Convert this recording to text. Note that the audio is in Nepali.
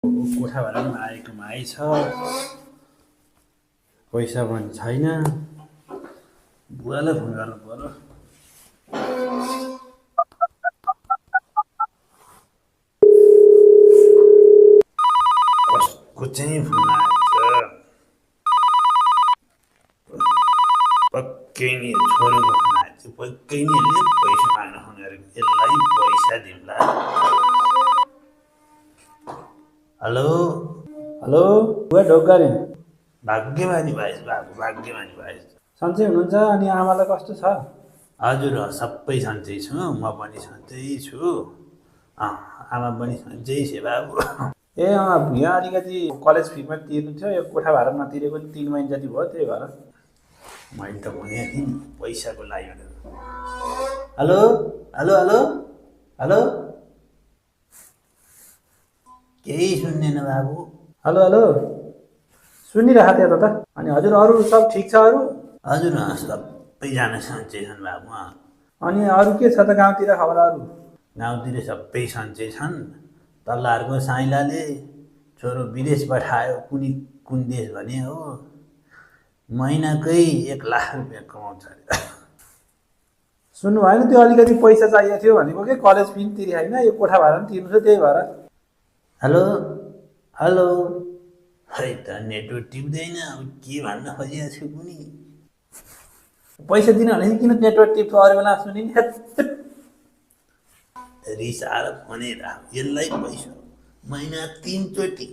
कोठा भाडा पनि आएकोमा आएछ, पैसा पनि छैन। बुवालाई फोन गर्नु पर्यो। कसको चाहिँ फोन आएछ? पक्कै नि छोरीको फोन आएछ। पक्कै नि यसले पैसा माग्न फोन गरेको। यसलाई पैसा दिउँला। हेलो हेलो बुवा ढोकारे भाग्यमानी भएछ बाबु, भाग्यमानी भएछ। सन्चै हुनुहुन्छ? अनि आमालाई कस्तो छ? हजुर सबै सन्चै छु, म पनि सन्चै छु। आमा पनि सन्चै छ बाबु। ए यहाँ अलिकति कलेज फीमा तिर्नु थियो, यो कोठा भाडा नतिरेको नि 3 महिना जति भयो, त्यही भएर। मैले त भनेको थिएँ नि पैसाको लागि भनेर। हेलो हेलो हेलो हेलो केही सुन्दैन बाबु। हेलो हेलो सुनिरहेको थिएँ त। अनि हजुर अरू सब ठिक छ? अरू हजुर सबैजना सन्चै छन् बाबु। अनि अरू के छ त गाउँतिर खबरहरू? गाउँतिर सबै सन्चै छन्। तल्लाहरूको साइलाले छोरो विदेश पठायो, कुन देश भने हो, महिनाकै 1 लाख रुपियाँ कमाउँछ अरे। सुन्नु भएन? त्यो अलिकति पैसा चाहिएको थियो भनेको के, कलेज फी पनि तिरे होइन, यो कोठा भाडा पनि तिर्नु छ, त्यही भएर। हेलो हेलो खै त नेटवर्क टिप्दैन। अब के भन्न खोजिएको छु कुनी। पैसा दिनु भने किन नेटवर्क टिप्छ? अरू बेला सुनिने रिस आएर फोनै राख। यसलाई पैसा महिना 3 चोटि